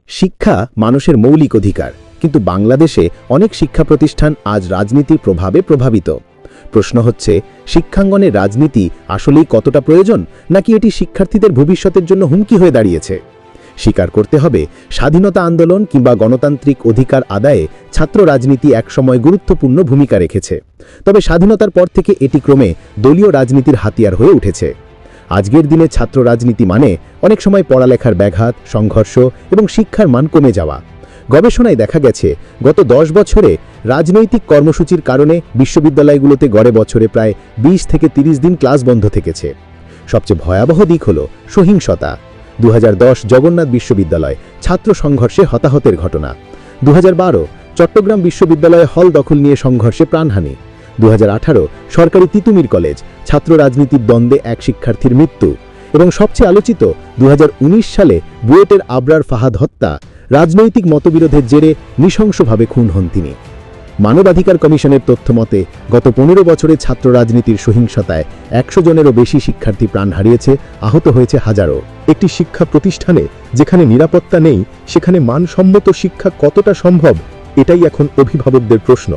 শিক্ষা মানুষের মৌলিক অধিকার, কিন্তু বাংলাদেশে অনেক শিক্ষা প্রতিষ্ঠান আজ রাজনীতির প্রভাবে প্রভাবিত। প্রশ্ন হচ্ছে, শিক্ষাঙ্গনে রাজনীতি আসলেই কতটা প্রয়োজন, নাকি এটি শিক্ষার্থীদের ভবিষ্যতের জন্য হুমকি হয়ে দাঁড়িয়েছে? স্বীকার করতে হবে, স্বাধীনতা আন্দোলন কিংবা গণতান্ত্রিক অধিকার আদায়ে ছাত্র রাজনীতি একসময় গুরুত্বপূর্ণ ভূমিকা রেখেছে। তবে স্বাধীনতার পর থেকে এটি ক্রমে দলীয় রাজনীতির হাতিয়ার হয়ে উঠেছে। আজকের দিনে ছাত্র রাজনীতি মানে অনেক সময় পড়ালেখার ব্যাঘাত, সংঘর্ষ এবং শিক্ষার মান কমে যাওয়া। গবেষণায় দেখা গেছে, গত 10 বছরে রাজনৈতিক কর্মসূচির কারণে বিশ্ববিদ্যালয়গুলোতে গড়ে বছরে প্রায় 20 থেকে 30 দিন ক্লাস বন্ধ থেকেছে। সবচেয়ে ভয়াবহ দিক হল সহিংসতা। 2010 জগন্নাথ বিশ্ববিদ্যালয় ছাত্র সংঘর্ষে হতাহতের ঘটনা। 2012 চট্টগ্রাম বিশ্ববিদ্যালয়ে হল দখল নিয়ে সংঘর্ষে প্রাণহানি। 2018 সরকারি তিতুমির কলেজ ছাত্র রাজনীতির দ্বন্দ্বে এক শিক্ষার্থীর মৃত্যু। এবং সবচেয়ে আলোচিত 2019 সালে বুয়েটের আবরার ফাহাদ হত্যা। রাজনৈতিক মতবিরোধের জেরে নৃশংসভাবে খুন হন তিনি। মানবাধিকার কমিশনের তথ্য মতে গত 15 বছরে ছাত্র রাজনীতির সহিংসতায় 100 জনেরও বেশি শিক্ষার্থী প্রাণ হারিয়েছে, আহত হয়েছে হাজারো। একটি শিক্ষা প্রতিষ্ঠানে যেখানে নিরাপত্তা নেই, সেখানে মানসম্মত শিক্ষা কতটা সম্ভব, এটাই এখন অভিভাবকদের প্রশ্ন।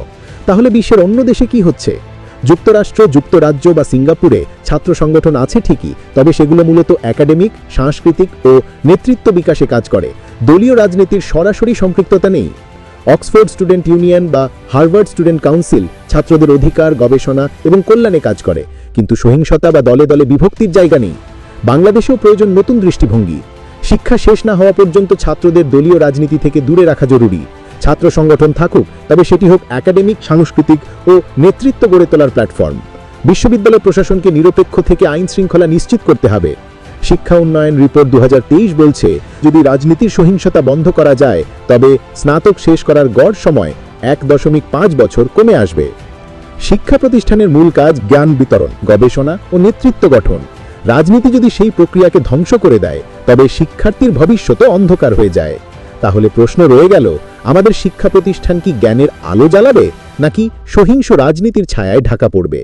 তাহলে বিশ্বের অন্য দেশে কি হচ্ছে? যুক্তরাষ্ট্র, যুক্তরাজ্য বা সিঙ্গাপুরে ছাত্র সংগঠন আছে ঠিকই, তবে সেগুলো মূলত একাডেমিক, সাংস্কৃতিক ও নেতৃত্ব বিকাশে কাজ করে। দলীয় রাজনীতির সরাসরি সম্পৃক্ততা নেই। অক্সফোর্ড স্টুডেন্ট ইউনিয়ন বা হার্ভার্ড স্টুডেন্ট কাউন্সিল ছাত্রদের অধিকার, গবেষণা এবং কল্যাণে কাজ করে, কিন্তু সহিংসতা বা দলে দলে বিভক্তির জায়গা নেই। বাংলাদেশেও প্রয়োজন নতুন দৃষ্টিভঙ্গি। শিক্ষা শেষ না হওয়া পর্যন্ত ছাত্রদের দলীয় রাজনীতি থেকে দূরে রাখা জরুরি। ছাত্র সংগঠন থাকুক, তবে সেটি হোক একাডেমিক, সাংস্কৃতিক ও নেতৃত্ব গড়ে তোলার প্ল্যাটফর্ম। বিশ্ববিদ্যালয় প্রশাসনকে নিরপেক্ষ থেকে আইন শৃঙ্খলা নিশ্চিত করতে হবে। শিক্ষা উন্নয়ন রিপোর্ট 2023 বলছে, যদি রাজনীতির সহিংসতা বন্ধ করা যায়, তবে স্নাতক শেষ করার গড় সময় 1.5 বছর কমে আসবে। শিক্ষা প্রতিষ্ঠানের মূল কাজ জ্ঞান বিতরণ, গবেষণা ও নেতৃত্ব গঠন। রাজনীতি যদি সেই প্রক্রিয়াকে ধ্বংস করে দেয়, তবে শিক্ষার্থীর ভবিষ্যৎ অন্ধকার হয়ে যায়। তাহলে প্রশ্ন রয়ে গেল, আমাদের শিক্ষা প্রতিষ্ঠান কি জ্ঞানের আলো জ্বালাবে, নাকি সহিংস রাজনীতির ছায়ায় ঢাকা পড়বে?